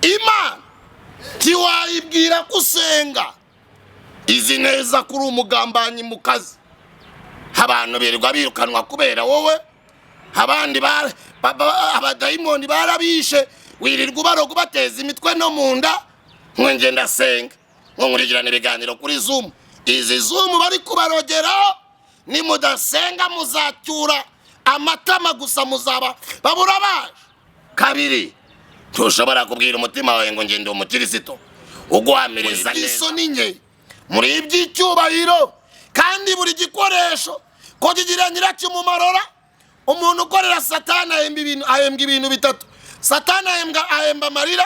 Imana tiwayibwira kusenga izi neza kuri umugambanyi mu kazi. Abantu birirwa birukanwa kubera wowe, abandi abadayimoni barabishe, wirirwa ubaroga bateza imitwe no munda. Nge ndasenga nkurikirana ibiganiro kuri Zoom. Izi Zoom bari kubarogeraho ni mudasenga muzacyura amatama gusa, muzaba babura baje. Kabiri, tushobora kubwira umutima wawe ngo ngende umukristo ugwamireza isoni nke muri iby'icyubahiro, kandi buri gikoresho ko kigira nyiracyo mu marora. Umuntu ukorera Satani ahembwa ibintu bitatu. Satani ahemba amarira,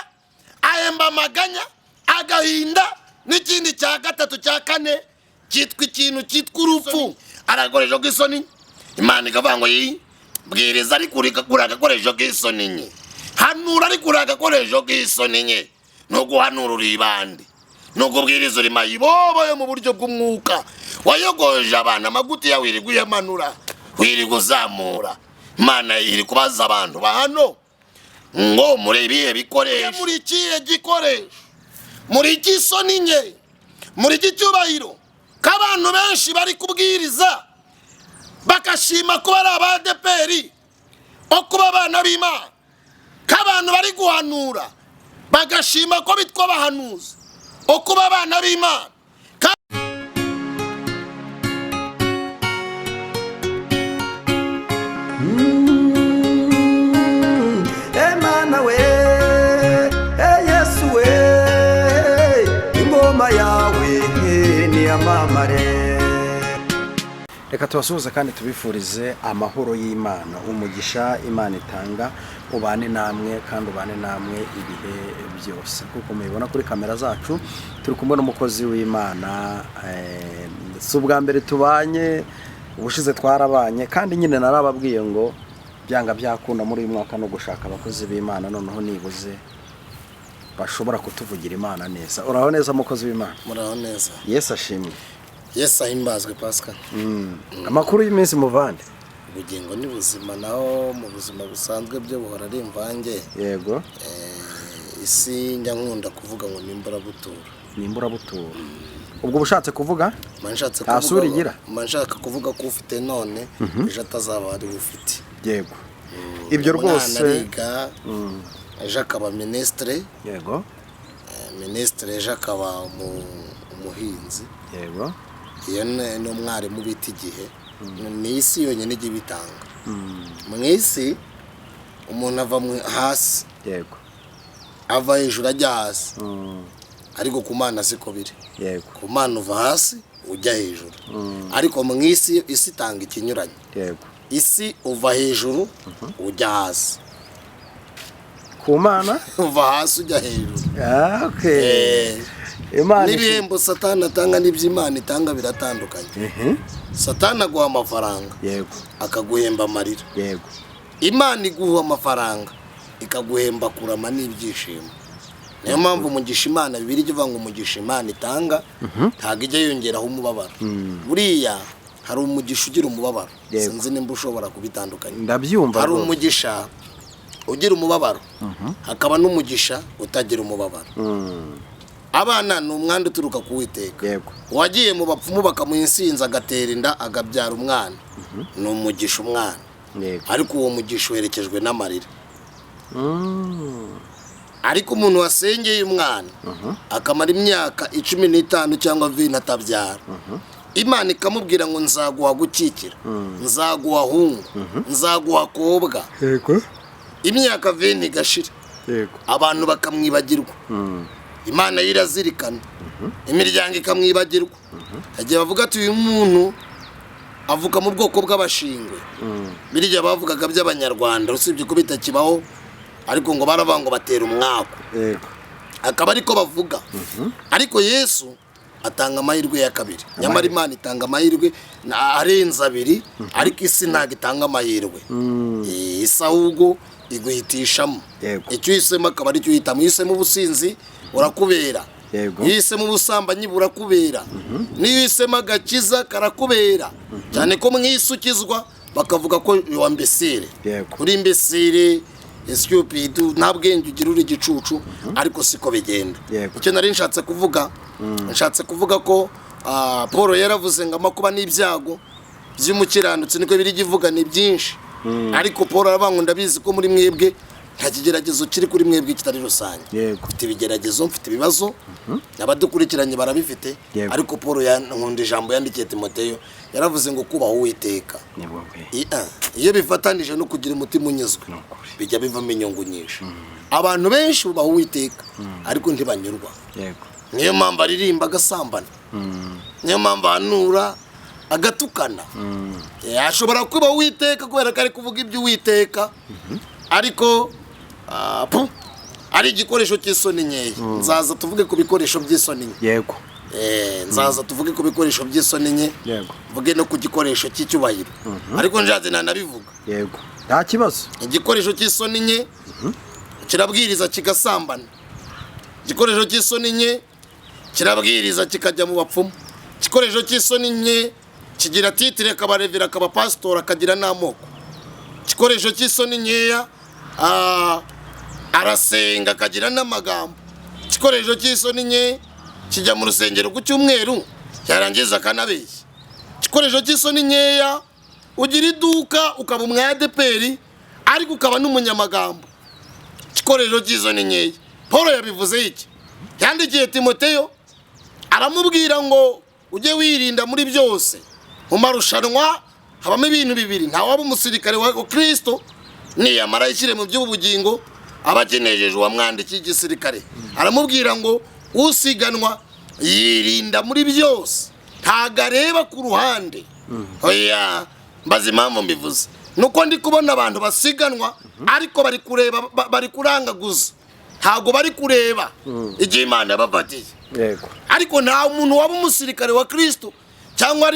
ahemba amaganya, agahinda, n'ikindi cya gatatu cya kane cyitwa ikintu cyitwa urupfu. Arakoresha bw'isoni. Imana ikavuga ngo bwiriza ariko uragakoresha bw'isoni nke, hanura ariko uragakoresha bw'isoni nke. No guhanura uri ibandi, no kubwiriza uri mayibobo yo mu buryo bw'umwuka. Wayogoje abana amaguti ya wirirwa uyamanura, wirirwa uzamura. Imana iri kubaza abantu bahano ngo muri ibihe bikoresho, muri ikihe gikoresho, muri ikisoni nke, muri icyubahiro. K'abantu benshi bari kubwiriza bakashima kuba ari abadeperi o kuba abana b'Imana. K'abantu bari guhanura bagashima ko bitwa abahanuzi o kuba abana b'Imana. Emana we, Yesu we, ingoma yawe ni amamare. Reka tubasuhuze kandi tubifurize amahoro y'Imana, umugisha Imana itanga ubane namwe kandi ubane namwe ibihe byose. Kuko mubibona kuri kamera zacu turi kumwe n'umukozi w'Imana, si ubwa mbere tubanye, ubushize twarabanye, kandi nyine narababwiye ngo byanga byakunda muri uyu mwaka no gushaka abakozi b'Imana noneho nibuze bashobora kutuvugira Imana neza. Uraho neza mukozi w'Imana? Muraho neza. Yesu ashimwe. Yesu ahimbazwe Pascal. Amakuru y'iminsi muvande? Ubugingo ni buzima, naho mu buzima busanzwe byo buhora ari imvange. Yego. Isi njya nkunda kuvuga ngo nimbura butura. Nimbura butura. Ubwo bushatse kuvuga? Manshatse kuvuga. Manshaka kuvuga ko ufite none ejo atazaba ari ufite. Yego. Ibyo rwose ejo akaba ministre. Yego. Ministre ejo akaba umuhinzi. Yego. Iyo ni umwarimu bita igihe. Ni isi yonyine ijya ibitanga. Mu isi umuntu ava hasi. Yego. Ava hejuru ajya hasi. Ariko ku Mana siko biri. Yego. Ku Mana uva hasi ujya hejuru. Ariko mu isi itanga ikinyuranye. Yego. Isi uva hejuru ujya hasi. Ku Mana uva hasi ujya hejuru. Okay. Imana n'ibihembo Satani atanga n'iby'Imana itanga biratandukanye. Satani aguha amafaranga. Yego. Akaguhemba amarira. Yego. Imana iguha amafaranga ikaguhemba kurama n'ibyishimo. Niyo mpamvu umugisha Imana Bibiliya ivuga ngo umugisha Imana itanga ntago ijya yongeraho umubabaro. Buriya hari umugisha ugira umubabaro. Sinzi nimba ushobora kubitandukanya. Ndabyumva. Hari umugisha ugira umubabaro, hakaba n'umugisha utagira umubabaro. Abana ni umwanda uturuka ku Uwiteka. Yego. Wagiye mu bapfumu bakamuha insinzi agatera inda agabyara umwana, ni umugisha umwana. Yego. Ariko uwo mugisha uherekejwe n'amarira. Ariko umuntu wasengeye umwana akamara imyaka 15 cyangwa 20 atabyara, Imana ikamubwira ngo nzaguha gukikira, nzaguha hungu, nzaguha kobwa. Yego. Imyaka 20 igashira. Yego. Abantu bakamwibagirwa. Imana yirazirikana. Imiryango ikamwibagirwa. Agiye bavuga ati uyu muntu avuka mu bwoko bw'abashingwe. Birya bavugaga by'Abanyarwanda usibye ko bitakibaho, ariko ngo baravango batera umwako. Yego. Akaba ariko bavuga. Ariko Yesu atanga amahirwe ya kabiri. Nyamara Imana itanga amahirwe arenze abiri, ariko isi ntago itanga amahirwe. Isi ahubwo iguhitishamo. Icyo uhisemo akaba ari cyo uhitamo. Uhisemo ubusinzi urakubera. Yego. Uhisemo ubusambanyi burakubera. Niyo uhisemo agakiza karakubera. Cyane ko mwisi ukizwa bakavuga ko wa mbesire. Yego. Uri imbesire, stupid nta bwenge ugira uri gicucu ariko siko bigenda. Yego. Icyo nari nshatse kuvuga ko Paul yaravuze ngo amakuba n'ibyago by'umukiranutsi niko biri givuga ni byinshi, ariko Paul aravuga ngo ndabizi ko muri mwebwe nta kigeragezo kiri kuri mwebwe kitari rusange. Mfite ibigeragezo, mfite ibibazo, abadukurikiranye barabifite, ariko Paul nkunda ijambo yandikiye Timoteyo yaravuze ngo kubaho Uwiteka. Iyo bifatanije no kugira umutima unyuzwe bijya bivamo inyungu nyinshi. Abantu benshi bubaho Uwiteka ariko ntibanyurwa. Niyo mpamvu aririmba agasambana, niyo mpamvu anura agatukana. Ashobora kuba Uwiteka kubera ko ari kuvuga iby'Uwiteka, ariko ari igikoresho cy'isoni nkeya. Nzaza tuvuge ku bikoresho by'isoni nke. Yego. Nzaza tuvuge ku bikoresho by'isoni nke. Yego. Vuge no ku gikoresho cy'icyubahiro. Ariko njaze nanabivuga. Yego. Nta kibazo. Igikoresho cy'isoni nke kirabwiriza kigasambana. Igikoresho cy'isoni nke kirabwiriza kikajya mu bapfumu. Igikoresho cy'isoni nke kigira titire kabarevera akaba pastor akagira n'amoko. Igikoresho cy'isoni nkeya arasenga akagira n'amagambo. Igikoresho cy'isoni nke kijya mu rusengero ku cyumweru yarangiza akanabeshya. Igikoresho cy'isoni nkeya ugira iduka ukaba umwadeperi ariko ukaba n'umunyamagambo. Igikoresho cy'isoni nkeya. Paul yabivuze iki? Yandikiye Timoteyo aramubwira ngo ujye wirinda muri byose. Mu marushanwa habamo ibintu bibiri, nta waba umusirikare wa Kristo niyamara yishyire mu by'ubugingo abagenejeje uwamwandikiye igisirikare. Aramubwira ngo usiganwa yirinda muri byose, ntago areba ku ruhande. Oya, mbaza impamvu mbivuze nuko ndi kubona abantu basiganwa ariko bari kureba, bari kurangaguza, ntago bari kureba igihe Imana yabafatiye. Yego. Ariko nta muntu waba umusirikare wa Kristo cyangwa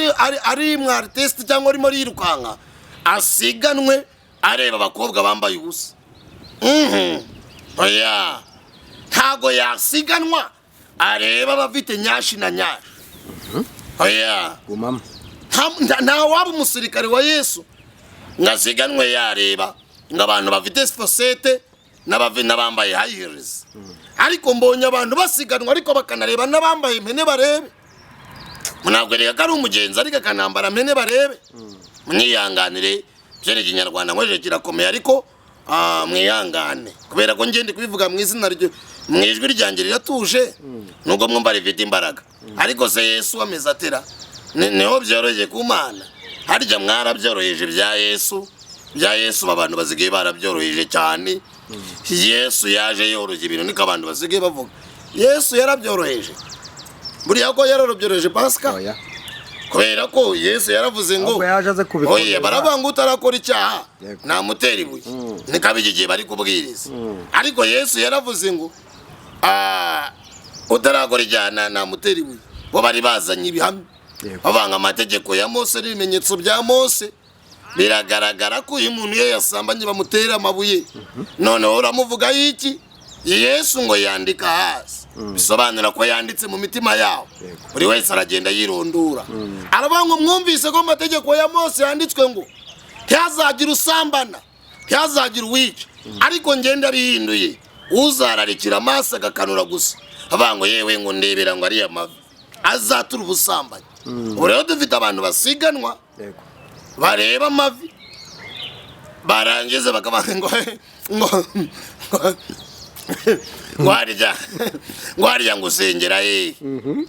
ari mwartest cyangwa arimo yirukanka asiganwe areba abakobwa bambaye ubusa. Oya, ntago yasiganwa areba abafite nyashi na nyashi. Oya, Gumama. nta waba umusirikare wa Yesu ngasiganwe yareba ngabantu bafite fosete n'abambaye high heels. Ariko mbonye abantu basiganwa ariko bakanareba n'abambaye impene barebe. Ntabwo reka ari umugenzi ariko akanambara impene barebe. Mwiyanganire byere kinyarwanda nkweje kirakomeye, ariko mwihangane kubera ko ngende kubivuga mu izina mu ijwi ryanjye riratuje nubwo mwumva rifite imbaraga. Ariko se Yesu ameze atera niho byoroheje ku Mana. Harya mwarabyoroheje bya Yesu abantu bazigaye barabyoroheje cyane. Yesu yaje yoroheje ibintu niko abantu bazigaye bavuga. Yesu yarabyoroheje. Buriya ko yarorobyoroheje Pascal. Oya. Kubera ko Yesu yaravuze ngo oya barabanga utarakora icyaha nta mutera ibuye. Nikabigiye bari kubwiriza. Ariko Yesu yaravuze ngo utarakora icyaha nta mutera ibuye. Bo bari bazanye ibihamya. Bavanga amategeko ya Mose n'ibimenyetso bya Mose. Biragaragara ko uyu muntu yasambanye bamutera amabuye. None uramuvuga iki? Yesu ngo yandika hasi. Bisobanura ko yanditse mu mitima yabo. Buri wese aragenda yirondura. Aravuga ngo mwumvise ko amategeko ya Mose yanditswe ngo ntihazagira usambana, ntihazagira uwica. Ariko ngenda bihinduye uzararikira amaso agakanura gusa. Avuga ngo yewe ngo ndebera ngo ari amavi azatura ubusambanyi. Ubu rero dufite abantu basiganwa bareba amavi barangiza bakavuga ngo harya ngo usengera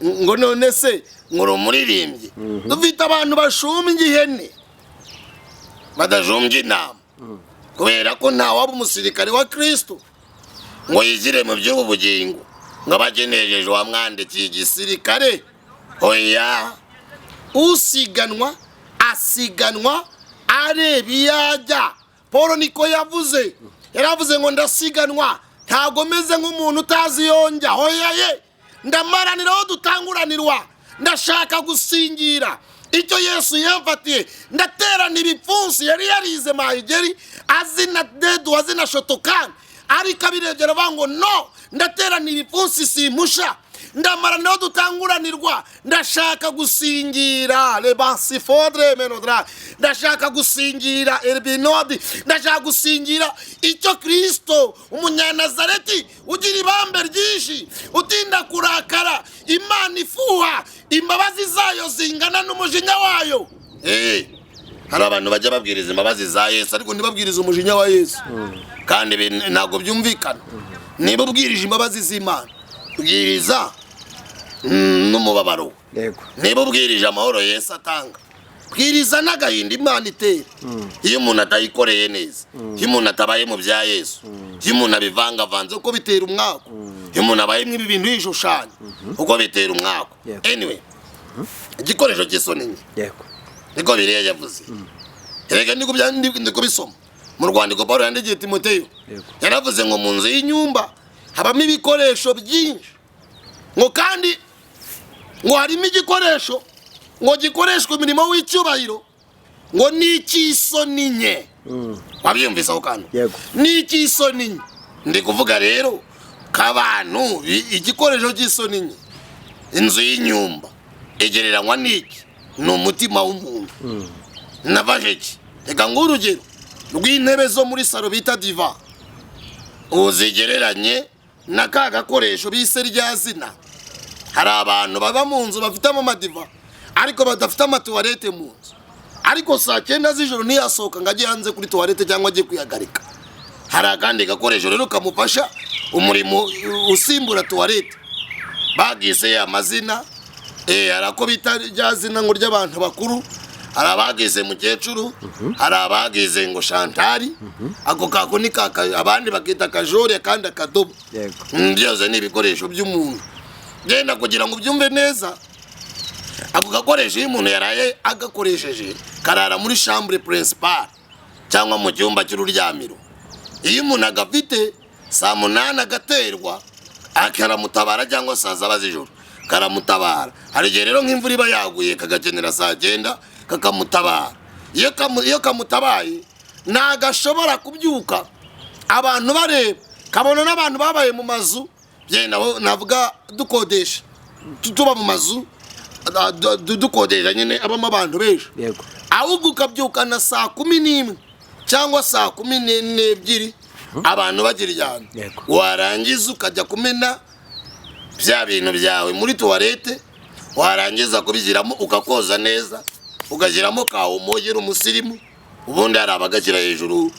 ngo none se ngo umuririmbyi. Dufite abantu bashumbye ihene badajumbye inama kubera ko nta waba umusirikare wa Kristo ngo yigire mu by'ubugingo ngo abagenejeje wamwandikiye igisirikare. Oya, usiganwa asiganwa areba iyajya. Paul niko yavuze, yaravuze ngo ndasiganwa ntago meze nk'umuntu utazi yonjya. Oya ye, ndamaranira aho dutanguranirwa, ndashaka gusingira icyo Yesu yamfatiye. Ndaterana ibipfunsi yari yarize mahigeri azina dedu azina shotokani, ariko abiregera bango no ndaterana ibipfunsi simpusha. ndamara naho dutanguranirwa ndashaka gusingira lebansi fodre menodra ndashaka gusingira erbinodi ndashaka gusingira icyo Kristo umunyanazareti ugira ibambe ryinshi utinda kurakara Imana ifuha imbabazi zayo zingana n'umujinya wayo. Hari abantu bajya babwiriza imbabazi za Yesu ariko ntibabwiriza umujinya wa Yesu, kandi ntabwo byumvikana. Niba ubwirije imbabazi z'Imana bwiriza n'umubabaro, niba ubwirije amahoro Yesu atanga bwiriza n'agahinda Imana itera. Iyo umuntu atayikoreye neza, iyo umuntu atabaye mu bya Yesu, iyo umuntu abivangavanze uko bitera umwaka, iyo umuntu abaye mw'ibi bintu yishushanya uko bitera umwaka. Anyway, igikoresho cy'isoni nke niko Bibiliya yavuze. Erega ndiko bisoma mu rwandiko Pawulo yandikiye Timoteyo, yaravuze ngo mu nzu y'inyumba habamo ibikoresho byinshi, ngo kandi ngo harimo igikoresho ngo gikoreshwa imirimo w'icyubahiro ngo n'icy'isoni nke. Wabyumvise aho kandi n'icy'isoni nke. Ndi kuvuga rero k'abantu igikoresho cy'isoni nke, inzu y'inyumba igereranywa n'iki? Ni umutima w'umuntu. Navaje iki? Reka ng'urugero rw'intebe zo muri salo bita diva, uzigereranye na ka gakoresho bise rya zina. Hari abantu baba mu nzu bafite amadiva ariko badafite amatuwarete mu nzu, ariko saa 9 z'ijoro ntiyasohoka ngo ajye hanze kuri tuwarete cyangwa ajye kwihagarika. Hari akandi gakoresho rero kamufasha umurimo usimbura tuwarete, bagise amazina arako bita rya zina ngo ry'abantu bakuru. Hari abagize mukecuru, hari abagize ngo Shantari, ako kako ni kaka, abandi bakita kajore kandi akadobo. Byose ni ibikoresho by'umuntu. Genda kugira ngo byumve neza, ako gakoresho iyo umuntu yaraye agakoresheje karara muri chambre principale cyangwa mu cyumba cy'ururyamiro. Iyo umuntu agafite saa 8 agaterwa akaramutabara cyangwa saa 7 z'ijoro karamutabara. Hari igihe rero nk'imvura iba yaguye kagakenera saa 9 kakamutabara. Iyo kamutabaye ntagashobora kubyuka abantu bareba, kabona n'abantu babaye mu mazu navuga dukodesha, tuba mu mazu dukodesha nyine abamo abantu benshi, ahubwo ukabyukana saa 11 cyangwa saa 12 abantu bagiryana, warangiza ukajya kumena bya bintu byawe muri tuwarete, warangiza kubigiramo ukakoza neza, ugashyiramo kawomo gira umusirimu, ubundi hari abagashyira hejuru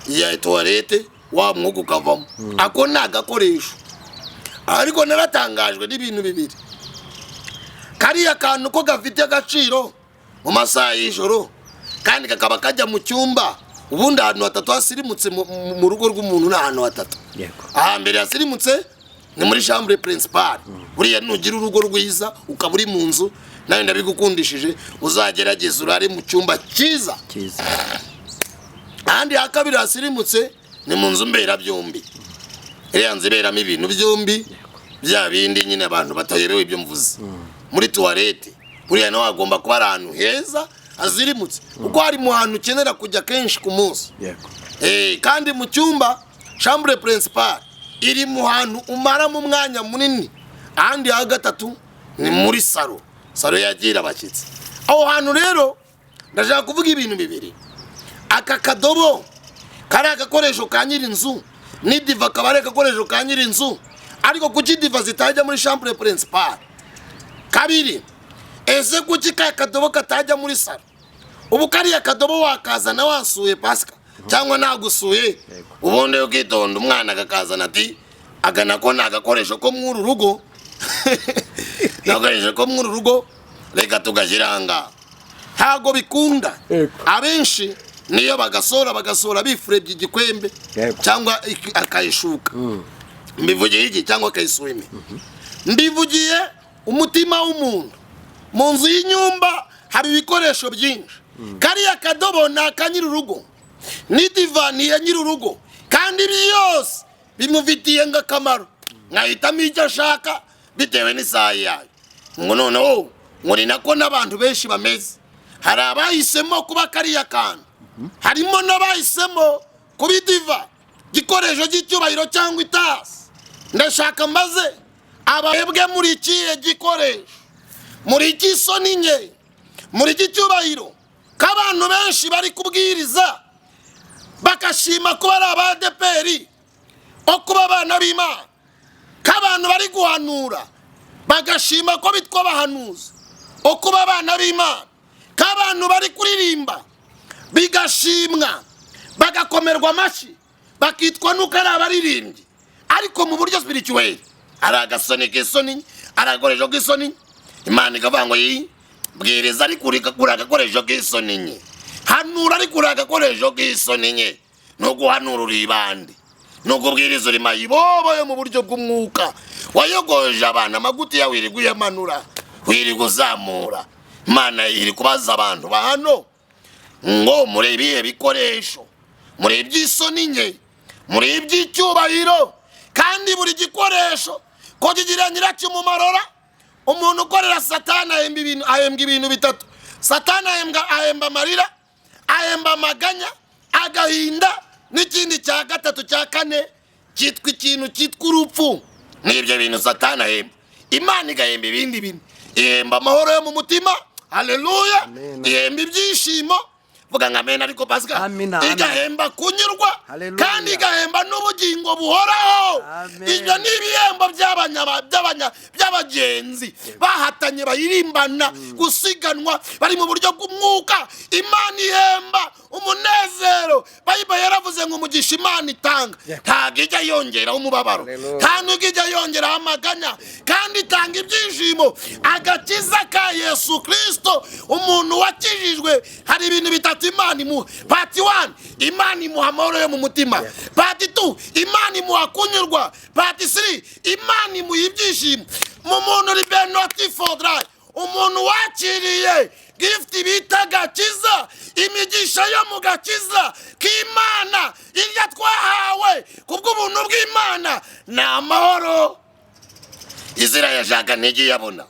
ya tuwarete wa mwuga ukavamo. Ako ni agakoresho. Ariko naratangajwe n'ibintu bibiri. Kariya kantu ko gafite agaciro mu masaha y'ijoro kandi kakaba kajya mu cyumba, ubundi ahantu hatatu hasirimutse mu rugo rw'umuntu n'ahantu hatatu. Ahambere hasirimutse ni muri chambre principale. Buriya nugira urugo rwiza ukaba uri mu nzu nawe ndabigukundishije uzagerageza urare mu cyumba cyiza. Ahandi hakabiri hasirimutse ni mu nzu mbera byombi. Iriya nzu iberamo ibintu byombi bya bindi nyine abantu batayerewe ibyo mvuze. Muri tuwarete buriya nawe agomba kuba ahantu heza azirimutse, kuko hari mu hantu ukenera kujya kenshi ku munsi. Kandi mu cyumba chambre principale iri mu hantu umara mu mwanya munini. Ahandi ha gatatu ni muri salo yagira abashyitsi. Aho hantu rero ndashaka kuvuga ibintu bibiri. Aka kadobo kari agakoresho ka nyirinzu, n'idiva kabare agakoresho ka nyirinzu, ariko kuki diva zitajya muri chambre principale? Kabiri, ese kuki ka kadobo katajya muri salo? Ubu kariya kadobo wakazana wasuye Pasika cyangwa nagusuye, ubundi ukitonda umwana akakazana ati agana ko nagakoresho ko mw'uru rugo nagakoresho ko mw'uru rugo reka tugashyiranga. Ntago bikunda. Abenshi niyo bagasora bifurebye igikwembe cyangwa akayishuka. Mbivugiye iki cyangwa akayisuwime. Mbivugiye umutima w'umuntu. Mu nzu y'inyumba hari ibikoresho byinshi. Kariya kadobo ni akanyir'urugo, n'idivani ya nyir'urugo, kandi byose bimufitiye ng'akamaro. Nkahitamo icyo ashaka bitewe n'isaha yayo. Ngo noneho muri nako n'abantu benshi bameze. Hari abahisemo kuba kariya kantu, harimo n'abahisemo kuba idiva, gikoresho cy'icyubahiro cyangwa itasi. Ndashaka mbaze abahebwe muri ikihe gikoresho, muri ik'isoni nke, muri icyubahiro, k'abantu benshi bari kubwiriza bakashima kuba ari abadeperi o kuba abana b'Imana, k'abantu bari guhanura bagashima ko bitwa abahanuzi o kuba abana b'Imana, k'abantu bari kuririmba bigashimwa bagakomerwa amashyi bakitwa nuko ari abaririmbyi, ariko mu buryo spirituel ari agasoni k'isoni, ari agakoresho k'isoni. Imana ikavuga ngo bwiriza ariko uri agakoresho k'isoni nke, hanura ariko uri agakoresho k'isoni nke. No guhanura uri ibandi, no kubwiriza uri mayibobo yo mu buryo bw'umwuka, wayogoje abantu amaguti yawe iri guyamanura, wiri kuzamura. Imana iri kubaza abantu bahano ngo muri ibihe bikoresho, muri iby'isoni nke, muri iby'icyubahiro, kandi buri gikoresho ko kigira nyiracyo umumarora. Umuntu ukorera Satani ahembwa ibintu bitatu. Satani ahemba amarira, ahemba amaganya, agahinda, n'ikindi cya gatatu cya kane cyitwa ikintu cyitwa urupfu. N'ibyo bintu Satani ahemba. Imana igahemba ibindi bintu, ihemba amahoro yo mu mutima, haleluya, ihemba ibyishimo, vuga ngo amen. Ariko Pascal, igahemba kunyurwa, kandi igahemba n'ubugingo buhoraho. Ibyo ni ibihembo by'abagenzi bahatanye bayirimbana gusiganwa bari mu buryo bw'umwuka. Imana ihemba umunezero. Bible yaravuze ngo umugisha Imana itanga ntabwo ijya yongeraho umubabaro, kandi ijya yongeraho amaganya, kandi itanga ibyishimo. Agakiza ka Yesu Kristo, umuntu wakijijwe, hari ibintu bitatu Imana imuha. Part 1, Imana imuha amahoro yo mu mutima. Part 2, Imana imuha kunyurwa. Part 3, Imana imuha ibyishimo. Mu muntu uri benoti fodra, umuntu wakiriye gift bita agakiza, imigisha yo mu gakiza k'Imana irya twahawe kubw'ubuntu bw'Imana, ni amahoro. Israel yashaka ntigi yabona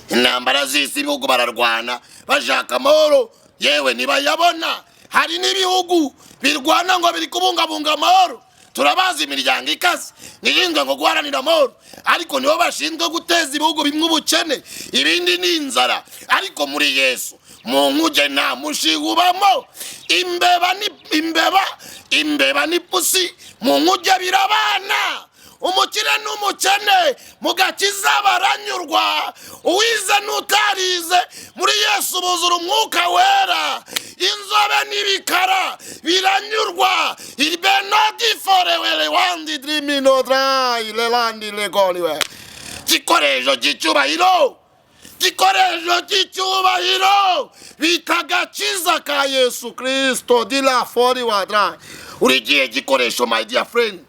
intambara z'isi, ibihugu bararwana bashaka amahoro, yewe nibayabona. Hari n'ibihugu birwana ngo biri kubungabunga amahoro. Turabazi imiryango ikaze nishinzwe ngo guharanira amahoro, ariko nibo bashinzwe guteza ibihugu bimwe ubukene, ibindi ni inzara. Ariko muri Yesu mu nkuge nta mushigubamo. Imbeba ni pusi, mu nkuge birabana. Umukire n'umukene mu gakiza baranyurwa, uwize n'utarize muri Yesu buzura umwuka wera. Inzobe n'ibikara biranyurwa. Ilbenodi forewele wandi driminodra ilelandi legoliwe. Gikoresho cy'icyubahiro, gikoresho cy'icyubahiro bita agakiza ka Yesu Kristo dila fori wadra. Uri gihe gikoresho, my dear friend.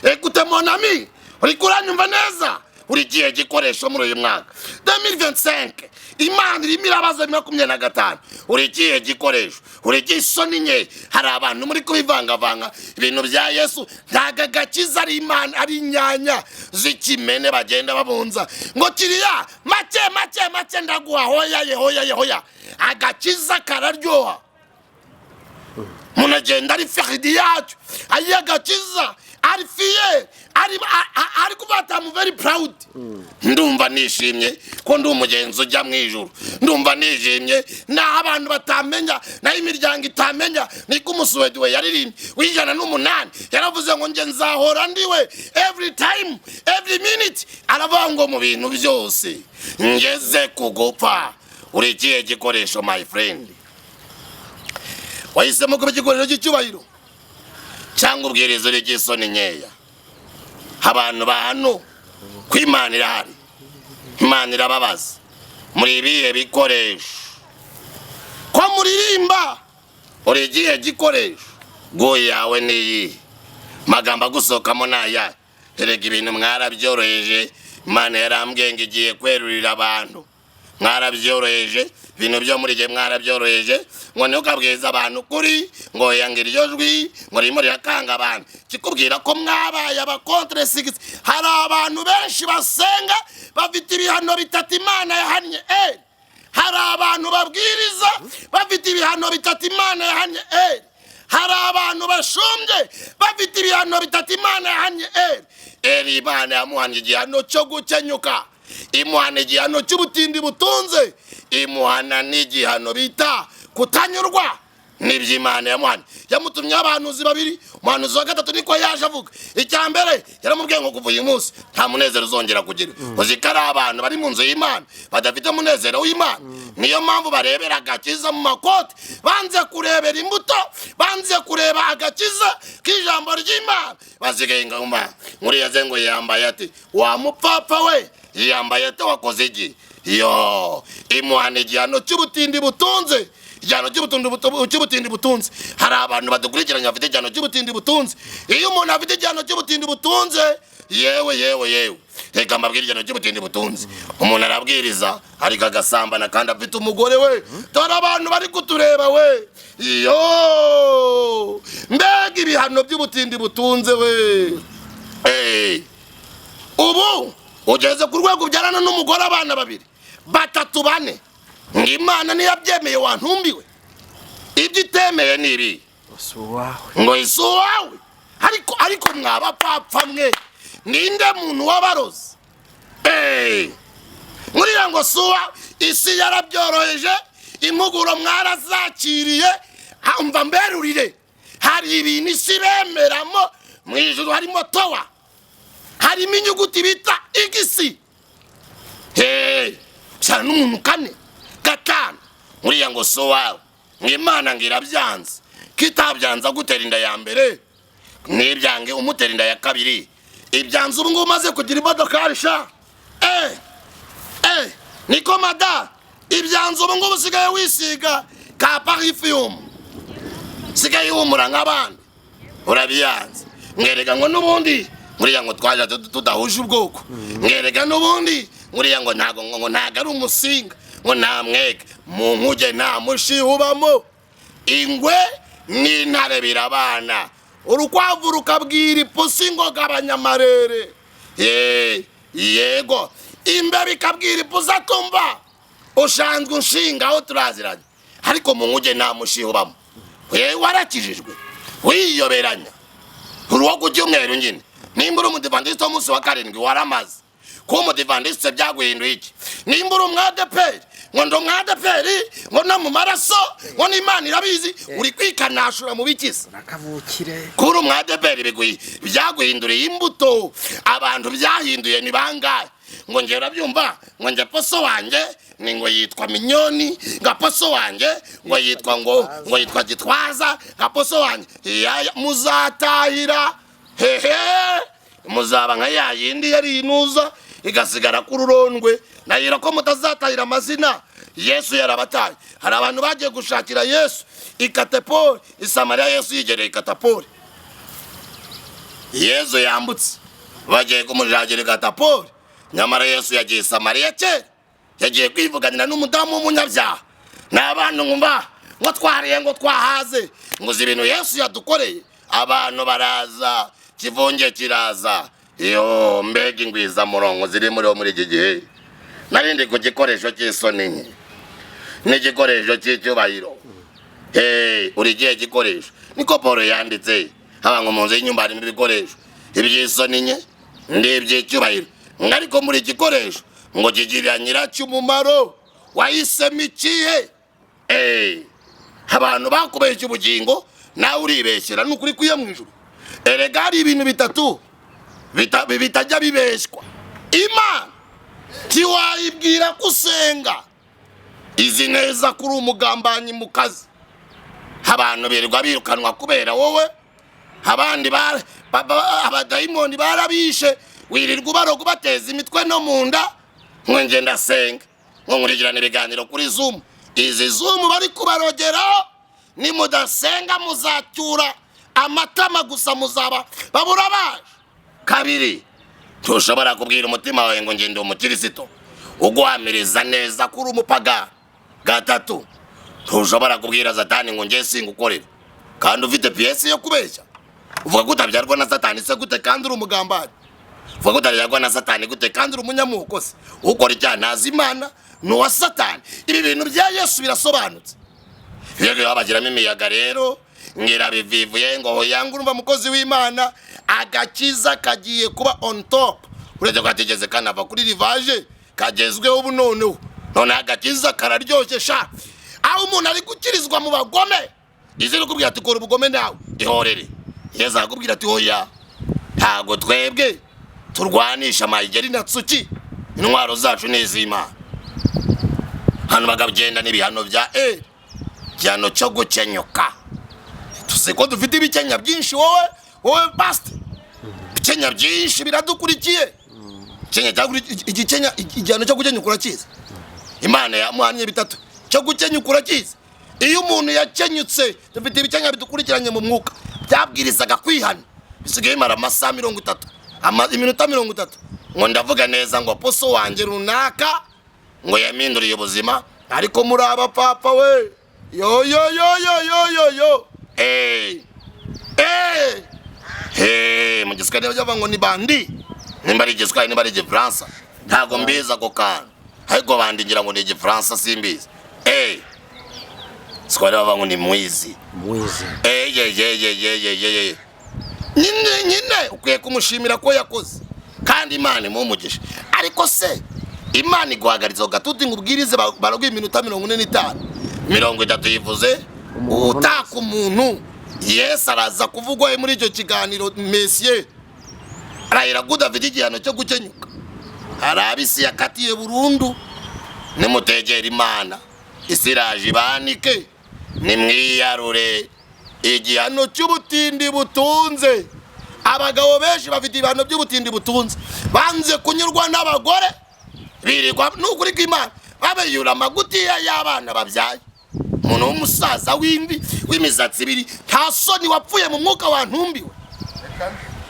Écoutez mon ami, uri kuranyumva neza, uri gihe gikoresho muri uyu mwaka 2025. Imana irimo irabaza 2025, uri gihe gikoresho, uri gisoni nke. Hari abantu muri kubivangavanga ibintu bya Yesu, ntaga gakiza ari Imana, ari inyanya z'ikimene bagenda babunza ngo kiriya make ndaguha, hoya. Agakiza kararyoha, munagenda ari feridi yacu, ari agakiza, ari fiye, ari kubata mu very proud. Ndumva nishimye ko ndi umugenzi ujya mu ijuru, ndumva nishimye naho abantu batamenya, naho imiryango itamenya. Niko umusuwedi we yaririmbye w'108 yaravuze ngo nge nzahora ndiwe every time, every minute. Aravuga ngo mu bintu byose ngeze kugupfa. Uri gihe gikoresho, my friend. Wahisemo kuba igikoresho cy'icyubahiro cyangwa ubwiriza uri gisoni nkeya? Abantu bahano kw'Imana irahari, Imana irababaza. Muri ibihe bikoresho ko muririmba, uri gihe gikoresho, goye yawe niyi magambo agusokamo naya. Erega ibintu mwarabyoroheje, Imana yarambwiye ngo igiye kwerurira abantu. Mwarabyoroheje ibintu byo muri gihe, mwarabyoroheje ngo ntukabwiza abantu kuri, ngo yangira iryo jwi ngo ririmo rirakanga abantu. Kikubwira ko mwabaye aba contre 6. Hari abantu benshi basenga bafite ibihano bitatu Imana yahannye. Hari abantu babwiriza bafite ibihano bitatu Imana yahannye. hari abantu bashumbye bafite ibihano bitatu Imana yahanye Eli Imana yamuhanye igihano cyo gukenyuka, imuhana igihano cy'ubutindi butunze, imuhana n'igihano bita kutanyurwa n'ibyo Imana yamuhanye. Yamutumye abahanuzi babiri, umuhanuzi wa gatatu niko yaje avuga. Icya mbere yaramubwiye ngo kuva uyu munsi nta munezero uzongera kugira. Uzi ko ari abantu bari mu nzu y'Imana badafite umunezero w'Imana, niyo mpamvu barebera agakiza mu makoti, banze kurebera imbuto, banze kureba agakiza k'ijambo ry'Imana. Basigaye ngamba nkuriya ze ngo yambaye ati wa mupfapfa we, yambaye ati wakoze iki? Yo imuhana igihano cy'ubutindi butunze, igihano cy'ubutindi butunze. Hari abantu badukurikiranye bafite igihano cy'ubutindi butunze. Iyo umuntu afite igihano cy'ubutindi butunze, yewe reka mbabwire igihano cy'ubutindi butunze. Umuntu arabwiriza ariko agasambana kandi afite umugore we. Dore abantu bari kutureba we. Yo mbega ibihano by'ubutindi butunze we. Ubu ugeze ku rwego ubyarana n'umugore abana babiri, batatu, bane. Imana niyabyemeye wantumbiwe. Ibyo itemeye ni ibi ngo isu wawe. Ariko mwabapfapfa mwe, ninde muntu wabarozi? Nkuriya ngo suwa isi yarabyoroheje, impuguro mwarazakiriye. Umva mberurire, hari ibintu isi bemeramo mu ijuru, harimo towa, harimo inyuguti bita igisi. Cyane n'umuntu kane gatanu. Nkuriya ngo so wawe Imana ngira byanze, kitabyanza gutera inda ya mbere n'ibyange umutera inda ya kabiri. Ibyanze ubu ngubu maze kugira imodoka harisha niko mada. Ibyanze ubu ngubu sigaye wisiga ka parfum, sigaye humura nk'abandi, urabiyanze. Mwereka ngo n'ubundi nkuriya ngo twaje tudahuje ubwoko, mwereka n'ubundi nkuriya ngo ntago ari umusinga, ngo namweke mu nkuge nta mushi ubamo. Ingwe n'intare birabana, urukwavu rukabwira ipusi ngo gabanya amarere. Yego imbeba ikabwira ipusi atumva ushanzwe unshinga aho turaziranye, ariko mu nkuge nta mushi ubamo. Warakijijwe wiyoberanya. Uruwo ku cyumweru nyine nimba uri umudivandisite w'umunsi wa karindwi waramaze kuba umudivandisite byaguhinduye iki? Nimba uri umwadeperi ngo ndo umwadeperi ngo no mu maraso ngo n'Imana irabizi, uri kwikanashura mu bikiza nakavukire. Kuri umwadeperi byaguhinduriye imbuto. Abantu byahinduye ni bangahe? Ngo nge urabyumva ngo nge poso wanjye ni ngo yitwa Minyoni, nga poso wanjye ngo yitwa Gitwaza, nga poso wanjye muzatahira muzaba nka ya yindi yari inuza igasigara ku rurondwe. Nahira ko mutazatahira amazina. Yesu yarabataye. Hari abantu bagiye gushakira Yesu ikatepori, Isamariya. Yesu yigereye ikatepori, Yesu yambutse bagiye kumujagera ikatepori. Nyamara Yesu yagiye Samariya kera, yagiye kwivuganira n'umudamu w'umunyabyaha. N'abantu ngumva ngo twariye ngo twahaze, ngo uzi ibintu Yesu yadukoreye. Abantu baraza, kivunge kiraza. Yo mbega ingwiza murongo ziri muri iki gihe. Narindi ku gikoresho cy'isoni n'igikoresho cy'icyubahiro. Uri gihe gikoresho niko Paulo yanditse, abantu mu nzu y'inyumba harimo ibikoresho iby'isoni nye n'iby'icyubahiro. Ariko muri gikoresho ngo kigirira nyiracyo umumaro. Wahisemo ikihe? Abantu bakubeshya ubugingo, nawe uribeshyera n'ukuri kuye mu ijuru. Erega hari ibintu bitatu bitajya bibeshwa. Imana tiwayibwira kusenga, izi neza kuri umugambanyi mu kazi. Abantu birirwa birukanwa kubera wowe, abandi abadayimoni barabishe, wirirwa ubaroga ubateza imitwe no mu nda. Ngo ngenda senga, ngo nkurikirana ibiganiro kuri Zoom. Izi Zoom bari kubarogera, ni mudasenga muzacyura amatama gusa, muzaba babura baje. Kabiri, tushobora kubwira umutima wawe ngo ngende umukristo uguhamiriza neza kuri umupaga. Gatatu, tushobora kubwira Satani ngo ngiye singukorera kandi ufite piyesi yo kubeshya. Uvuga ko utabyarwa na Satani se gute kandi uri umugambanyi? Uvuga ko utabyarwa na Satani gute kandi uri umunyamukozi? Ukora icyaha ntazi Imana ni uwa Satani. Ibi bintu bya Yesu birasobanutse. Yego babagiramo imiyaga rero, ngira bivivuye ngo hoyanga urumva mukozi w'Imana agakiza kagiye kuba on top uretse kwategeze kanava kuri rivaje kagezweho ubu none agakiza kararyoshye sha aho umuntu ari gukirizwa mu bagome izira kubwira ati kora ubugome nawe ihorere yeza akubwira ati hoya ntago twebwe turwanisha Mayigeri na Tsuki intwaro zacu n'iz'Imana hano bagagenda n'ibihano bya gihano cyo gukenyuka tuzi ko dufite ibikenya byinshi wowe pastor ibikenya byinshi biradukurikiye igihano cyo gukenyuka urakizi Imana yamuhanye bitatu cyo gukenyuka urakizi iyo umuntu yakenyutse dufite ibikenya bidukurikiranye mu mwuka byabwirizaga kwihana bisigaye mara amasaha 30 iminota 30 ngo ndavuga neza ngo poso wanje runaka ngo yaminduriye ubuzima ariko muri abapapa we yo mu giswahili bajya ngo ni bandi nimba ari igiswahili nimba ari igifaransa ntago mbiza ako kantu ariko bandi ngira ngo ni igifaransa simbizi swahili bava ngo ni mwizi nyine ukwiye kumushimira ko yakoze kandi Imana imumugisha ariko se Imana iguhagariza gatuti ngubwirize barogwa iminota 45 30 yivuze utaka umuntu Yesu araza kuvugwa muri icyo kiganiro Messier arayira David igihano cyo gukenyuka arabisi yakatiye burundu nimutegera Imana isiraje banike nimwiyarure igihano cy'ubutindi butunze abagabo benshi bafite ibihano by'ubutindi butunze banze kunyurwa n'abagore birirwa n'ukuri kw'Imana babayura amagutiya y'abana babyaye umuntu w'umusaza w'imisatsi ibiri nta soni wapfuye mu mwuka wantumbiwe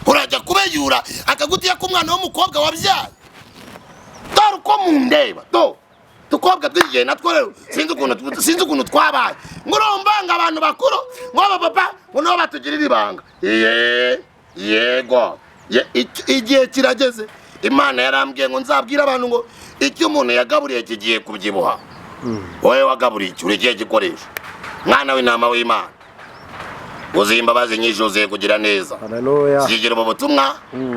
urajya kubeyura akagutiya k'umwana w'umukobwa wabyaye dore uko mundeba tukobwa twigiye natwo rero sinzi ukuntu twabaye ngurombanga abantu bakuru ngo papa ngo no batugirira ibanga yego igihe kirageze Imana yarambwiye ngo nzabwira abantu ngo icyo umuntu yagaburiye kigiye kubyibuha wowe wagaburiye uri gihe gikoresha mwana w'intama w'Imana uzimba bazi nyinshi uziye kugira neza zigira mu butumwa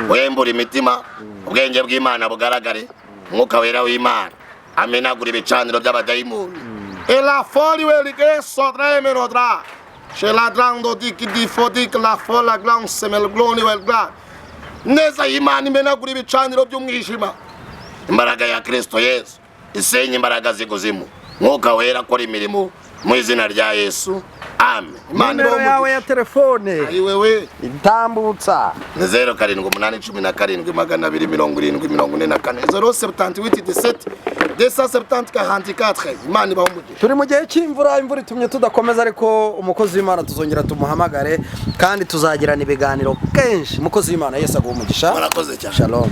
wembura imitima ubwenge bw'Imana bugaragare umwuka wera w'Imana amenagura ibicaniro by'abadayimoni la folie welige sodra emerodra chez la grande di fodik la folle la grande semel gloni wel glad neza y'Imana imenagura ibicaniro by'umwijima imbaraga ya Kristo Yesu isenye imbaraga zikuzimu mwuka wera akora imirimo mu izina rya Yesu amen. Imana yawe ya telefone ari wewe intambutsa 0717 Imana ibaho umugisha. Turi mu gihe cy'imvura itumye tudakomeza ariko umukozi w'Imana tuzongera tumuhamagare kandi tuzagirana ibiganiro kenshi umukozi w'Imana Yesu aguha umugisha. Murakoze cyane. Shalom.